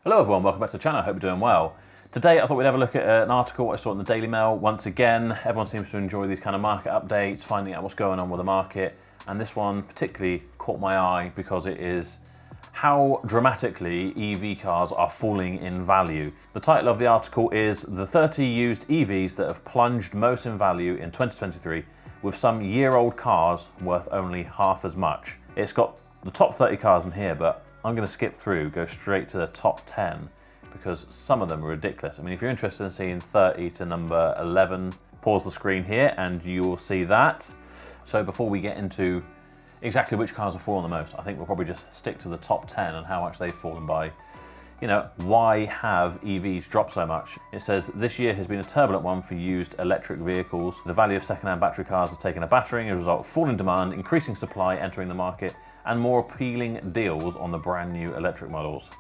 Hello everyone, welcome back to the channel, I hope you're doing well. Today I thought we'd have a look at an article I saw in the Daily Mail. Once again, everyone seems to enjoy these kind of market updates, finding out what's going on with the market, and this one particularly caught my eye because it is how dramatically EV cars are falling in value. The title of the article is The 30 Used EVs That Have Plunged Most in Value in 2023, with some year-old cars worth only half as much. It's got the top 30 cars in here, but I'm going to skip through, go straight to the top 10, because some of them are ridiculous. I mean, if you're interested in seeing 30 to number 11, pause the screen here and you will see that. So before we get into exactly which cars have fallen the most, I think we'll probably just stick to the top 10 and how much they've fallen by. You know, why have EVs dropped so much? It says this year has been a turbulent one for used electric vehicles. The value of second-hand battery cars has taken a battering as a result of falling demand, increasing supply entering the market, and more appealing deals on the brand new electric models.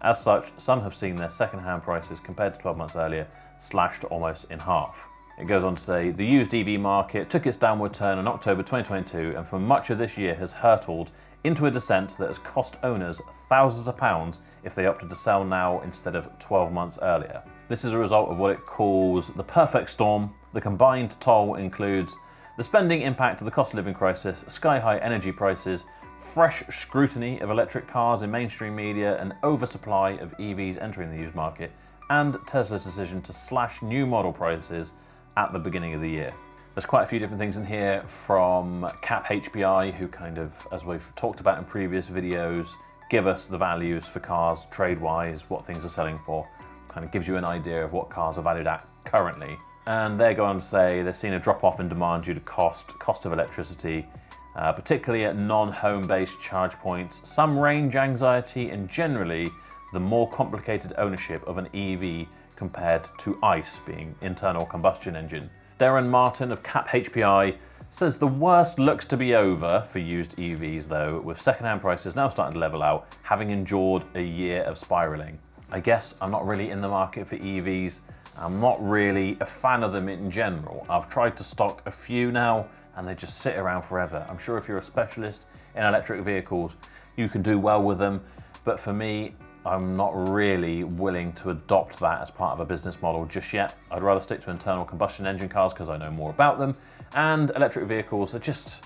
As such, some have seen their second-hand prices compared to 12 months earlier slashed almost in half. It goes on to say, the used EV market took its downward turn in October 2022 and for much of this year has hurtled into a descent that has cost owners thousands of pounds if they opted to sell now instead of 12 months earlier. This is a result of what it calls the perfect storm. The combined toll includes the spending impact of the cost of living crisis, sky-high energy prices, fresh scrutiny of electric cars in mainstream media, an oversupply of EVs entering the used market, and Tesla's decision to slash new model prices at the beginning of the year. There's quite a few different things in here from Cap HPI, who kind of, as we've talked about in previous videos, give us the values for cars trade-wise, what things are selling for, kind of gives you an idea of what cars are valued at currently. And they're going to say they're seeing a drop-off in demand due to cost of electricity, particularly at non-home-based charge points, some range anxiety, and generally the more complicated ownership of an EV compared to ICE, being internal combustion engine. Darren Martin of Cap HPI says the worst looks to be over for used EVs though, with second-hand prices now starting to level out, having endured a year of spiralling. I guess I'm not really in the market for EVs. I'm not really a fan of them in general. I've tried to stock a few now and they just sit around forever. I'm sure if you're a specialist in electric vehicles, you can do well with them, but for me, I'm not really willing to adopt that as part of a business model just yet. I'd rather stick to internal combustion engine cars because I know more about them, and electric vehicles are just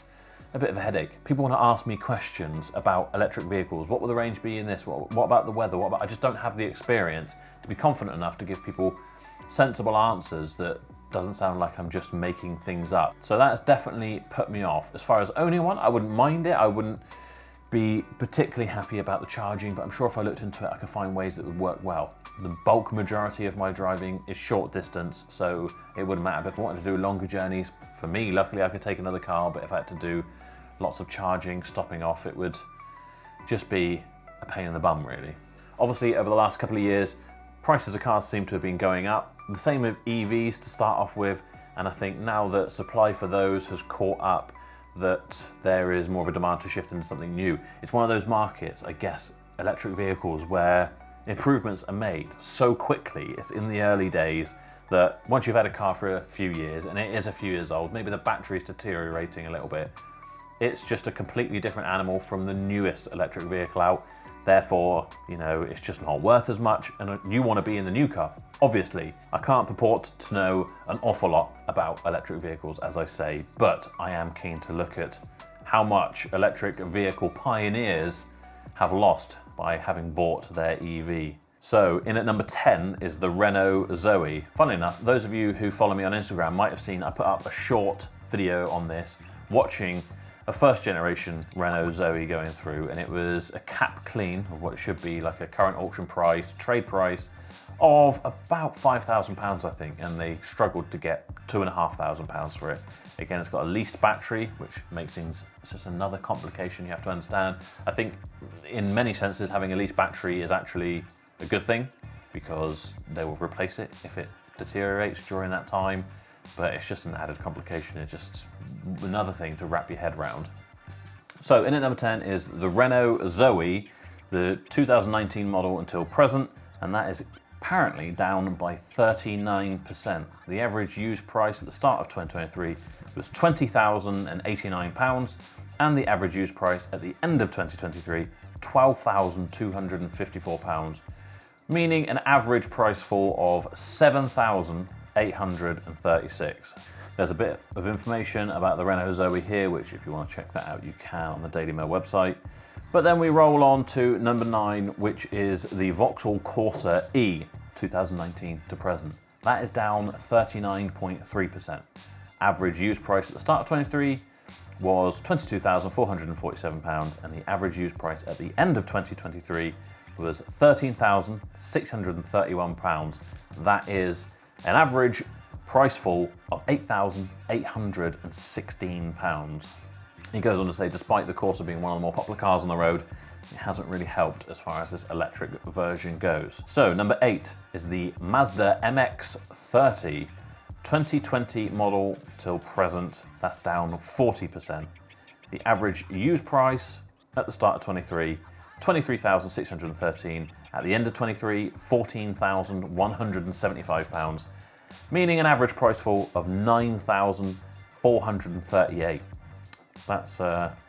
a bit of a headache. People want to ask me questions about electric vehicles. What will the range be in this? What about the weather? I just don't have the experience to be confident enough to give people sensible answers that doesn't sound like I'm just making things up. So that's definitely put me off. As far as owning one, I wouldn't mind it. I wouldn't be particularly happy about the charging, but I'm sure if I looked into it, I could find ways that would work well. The bulk majority of my driving is short distance, so it wouldn't matter. But if I wanted to do longer journeys, for me, luckily I could take another car, but if I had to do lots of charging, stopping off, it would just be a pain in the bum, really. Obviously, over the last couple of years, prices of cars seem to have been going up. The same with EVs to start off with, and I think now that supply for those has caught up, that there is more of a demand to shift into something new. It's one of those markets, I guess, electric vehicles, where improvements are made so quickly. It's in the early days that once you've had a car for a few years, and it is a few years old, maybe the battery's deteriorating a little bit, it's just a completely different animal from the newest electric vehicle out. Therefore, you know, it's just not worth as much, and you want to be in the new car. Obviously, I can't purport to know an awful lot about electric vehicles, as I say, but I am keen to look at how much electric vehicle pioneers have lost by having bought their EV. So in at number 10 is the Renault Zoe. Funnily enough, those of you who follow me on Instagram might have seen I put up a short video on this, watching a first generation Renault Zoe going through, and it was a cap clean of what it should be, like a current auction price, trade price of about £5,000, I think, and they struggled to get £2,500 for it. Again, it's got a leased battery, which makes things, it's just another complication you have to understand. I think in many senses, having a leased battery is actually a good thing because they will replace it if it deteriorates during that time. But it's just an added complication. It's just another thing to wrap your head around. So in at number 10 is the Renault Zoe, the 2019 model until present, and that is apparently down by 39%. The average used price at the start of 2023 was £20,089, and the average used price at the end of 2023, £12,254, meaning an average price fall of $7,836. There's a bit of information about the Renault Zoe here, which if you want to check that out, you can on the Daily Mail website. But then we roll on to number 9, which is the Vauxhall Corsa E, 2019 to present. That is down 39.3%. Average used price at the start of 23 was £22,447, and the average used price at the end of 2023 was £13,631. That is an average price fall of £8,816. He goes on to say, despite the Corsa being one of the more popular cars on the road, it hasn't really helped as far as this electric version goes. So number 8 is the Mazda MX-30, 2020 model till present. That's down 40%. The average used price at the start of 23, £23,613. At the end of 23, £14,175, meaning an average price fall of £9,438. That's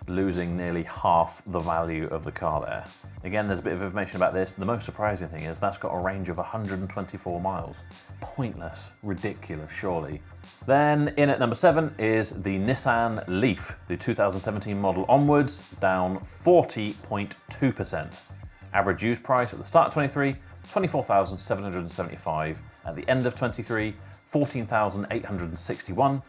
losing nearly half the value of the car there. Again, there's a bit of information about this. The most surprising thing is that's got a range of 124 miles. Pointless, ridiculous, surely. Then in at number 7 is the Nissan Leaf, the 2017 model onwards, down 40.2%. Average used price at the start of 23, £24,775. At the end of 23, £14,861.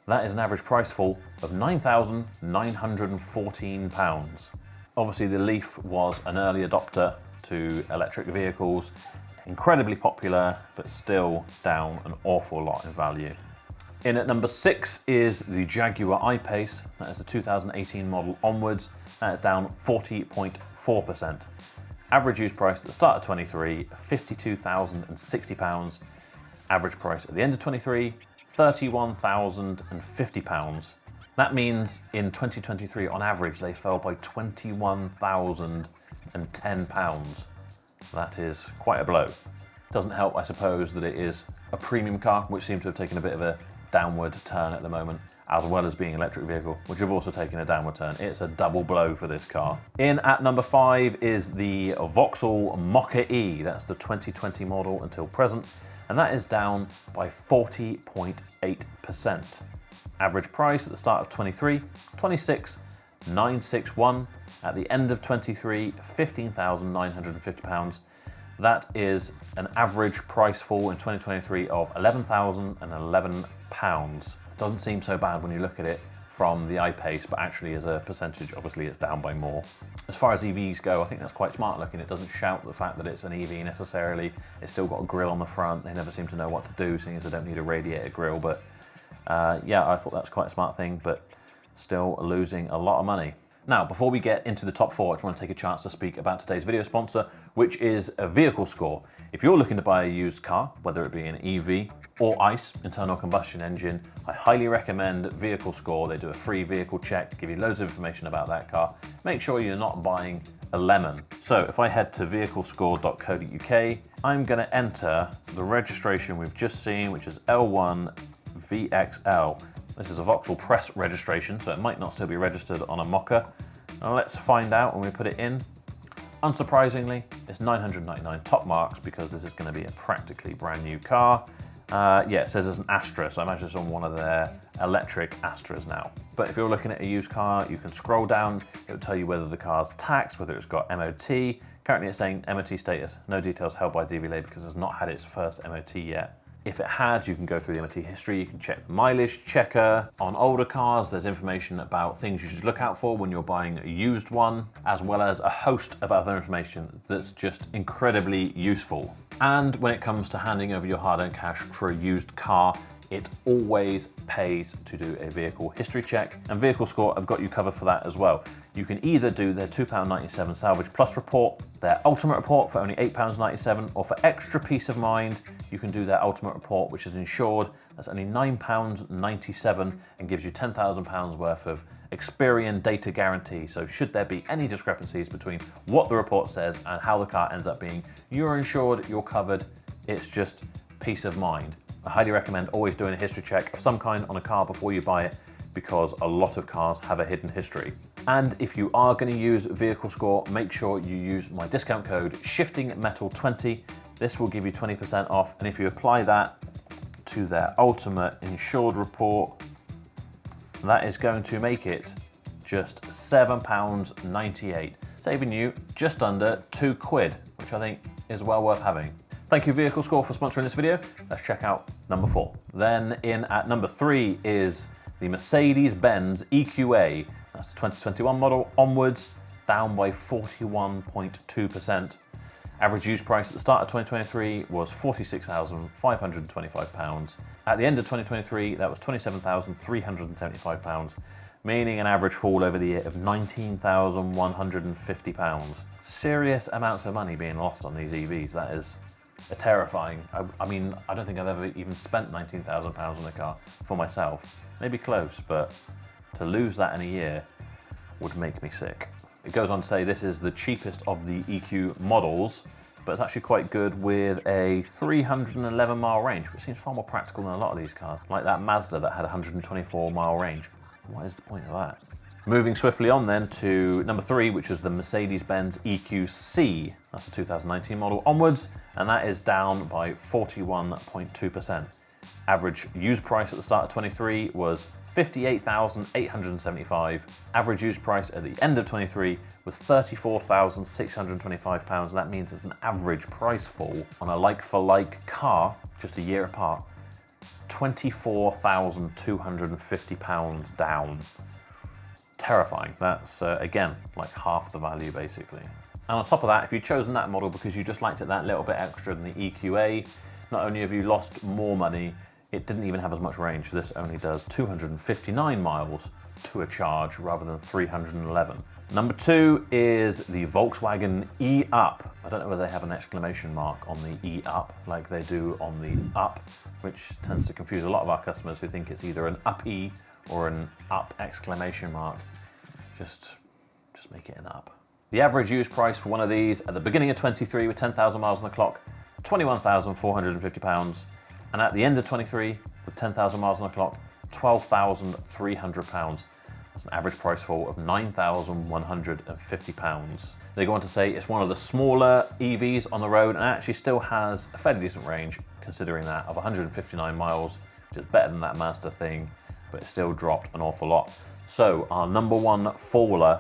That is an average price fall of £9,914. Obviously the Leaf was an early adopter to electric vehicles, incredibly popular, but still down an awful lot in value. In at number 6 is the Jaguar I-Pace. That is the 2018 model onwards. That is down 40.4%. Average used price at the start of 23, £52,060. Average price at the end of 23, £31,050. That means in 2023, on average, they fell by £21,010. That is quite a blow. Doesn't help, I suppose, that it is a premium car, which seems to have taken a bit of a downward turn at the moment, as well as being an electric vehicle, which have also taken a downward turn. It's a double blow for this car. In at number 5 is the Vauxhall Mokka E. That's the 2020 model until present, and that is down by 40.8%. Average price at the start of 23, £26,961. At the end of 23, £15,950. That is an average price fall in 2023 of £11,011. Doesn't seem so bad when you look at it from the I-Pace, but actually as a percentage, obviously it's down by more. As far as EVs go, I think that's quite smart looking. It doesn't shout the fact that it's an EV necessarily. It's still got a grille on the front. They never seem to know what to do, seeing as they don't need a radiator grille. But yeah, I thought that's quite a smart thing, but still losing a lot of money. Now, before we get into the top 4, I just want to take a chance to speak about today's video sponsor, which is a Vehicle Score. If you're looking to buy a used car, whether it be an EV or ICE, internal combustion engine, I highly recommend Vehicle Score. They do a free vehicle check, give you loads of information about that car. Make sure you're not buying a lemon. So if I head to vehiclescore.co.uk, I'm going to enter the registration we've just seen, which is L1VXL. This is a Vauxhall Press registration, so it might not still be registered on a Mokka. Now let's find out when we put it in. Unsurprisingly, it's 999 top marks because this is going to be a practically brand new car. Yeah, it says it's an Astra, so I imagine it's on one of their electric Astras now. But if you're looking at a used car, you can scroll down. It will tell you whether the car's taxed, whether it's got MOT. Currently it's saying MOT status, no details held by DVLA because it's not had its first MOT yet. If it had, you can go through the MOT history, you can check the mileage checker. On older cars, there's information about things you should look out for when you're buying a used one, as well as a host of other information that's just incredibly useful. And when it comes to handing over your hard-earned cash for a used car, it always pays to do a vehicle history check, and Vehicle Score have got you covered for that as well. You can either do their £2.97 Salvage Plus report, their Ultimate report for only £8.97, or for extra peace of mind, you can do their Ultimate report, which is insured. That's only £9.97 and gives you £10,000 worth of Experian data guarantee. So should there be any discrepancies between what the report says and how the car ends up being, you're insured, you're covered. It's just peace of mind. I highly recommend always doing a history check of some kind on a car before you buy it, because a lot of cars have a hidden history. And if you are going to use Vehicle Score, make sure you use my discount code SHIFTINGMETAL20. This will give you 20% off, and if you apply that to their ultimate insured report, that is going to make it just £7.98, saving you just under £2, which I think is well worth having. Thank you Vehicle Score for sponsoring this video. Let's check out number 4. Then in at number 3 is the Mercedes-Benz EQA. That's the 2021 model onwards, down by 41.2%. Average used price at the start of 2023 was £46,525. At the end of 2023, that was £27,375, meaning an average fall over the year of £19,150. Serious amounts of money being lost on these EVs. That is terrifying. I mean, I don't think I've ever even spent £19,000 on a car for myself. Maybe close, but to lose that in a year would make me sick. It goes on to say this is the cheapest of the EQ models, but it's actually quite good with a 311 mile range, which seems far more practical than a lot of these cars, like that Mazda that had 124 mile range. What is the point of that? Moving swiftly on then to number 3, which is the Mercedes-Benz EQC. That's the 2019 model onwards, and that is down by 41.2%. Average used price at the start of 23 was £58,875. Average used price at the end of 23 was £34,625. That means it's an average price fall on a like-for-like car, just a year apart, £24,250 down. Terrifying. That's, again, like half the value basically. And on top of that, if you'd chosen that model because you just liked it that little bit extra than the EQA, not only have you lost more money, it didn't even have as much range. This only does 259 miles to a charge rather than 311. Number 2 is the Volkswagen E-Up. I don't know whether they have an exclamation mark on the E-Up like they do on the Up, which tends to confuse a lot of our customers who think it's either an Up-E or an Up exclamation mark. Just make it an Up. The average used price for one of these at the beginning of 23 with 10,000 miles on the clock, £21,450. And at the end of 23, with 10,000 miles on the clock, £12,300. That's an average price fall of £9,150. They go on to say it's one of the smaller EVs on the road and actually still has a fairly decent range, considering that, of 159 miles, which is better than that Mazda thing, but it still dropped an awful lot. So our number 1 faller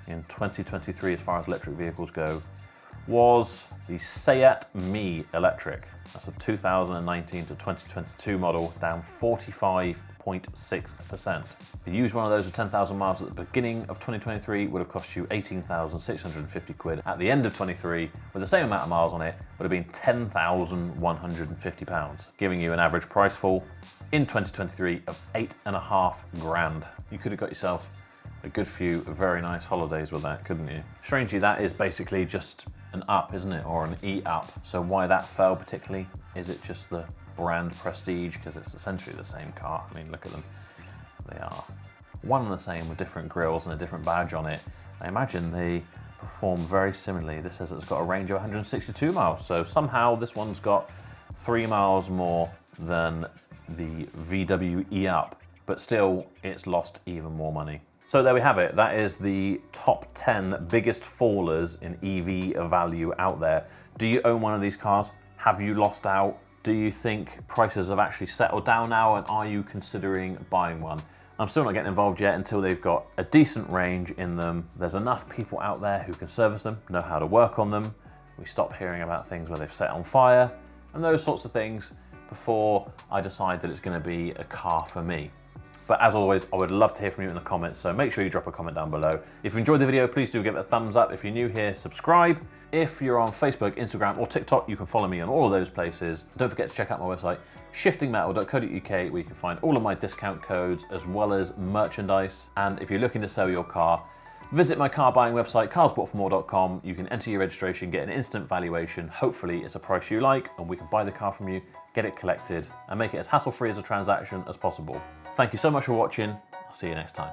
in 2023 as far as electric vehicles go was the Seat Mii Electric. That's a 2019 to 2022 model, down 45.6%. The used one of those with 10,000 miles at the beginning of 2023 would have cost you £18,650. At the end of 23, with the same amount of miles on it, would have been £10,150, giving you an average price fall in 2023 of £8,500. You could have got yourself a good few very nice holidays with that, couldn't you? Strangely, that is basically just an Up, isn't it? Or an E-Up. So why that fell particularly? Is it just the brand prestige? Because it's essentially the same car. I mean, look at them. They are one and the same with different grills and a different badge on it. I imagine they perform very similarly. This says it's got a range of 162 miles. So somehow this one's got 3 miles more than the VW E-Up, but still it's lost even more money. So there we have it. That is the top 10 biggest fallers in EV value out there. Do you own one of these cars? Have you lost out? Do you think prices have actually settled down now, and are you considering buying one? I'm still not getting involved yet until they've got a decent range in them. There's enough people out there who can service them, know how to work on them. We stop hearing about things where they've set on fire and those sorts of things before I decide that it's going to be a car for me. But as always, I would love to hear from you in the comments, so make sure you drop a comment down below. If you enjoyed the video, please do give it a thumbs up. If you're new here, subscribe. If you're on Facebook, Instagram, or TikTok, you can follow me on all of those places. Don't forget to check out my website, shiftingmetal.co.uk, where you can find all of my discount codes as well as merchandise. And if you're looking to sell your car, visit my car buying website, carsboughtformore.com. You can enter your registration, get an instant valuation. Hopefully it's a price you like, and we can buy the car from you, get it collected, and make it as hassle-free as a transaction as possible. Thank you so much for watching. I'll see you next time.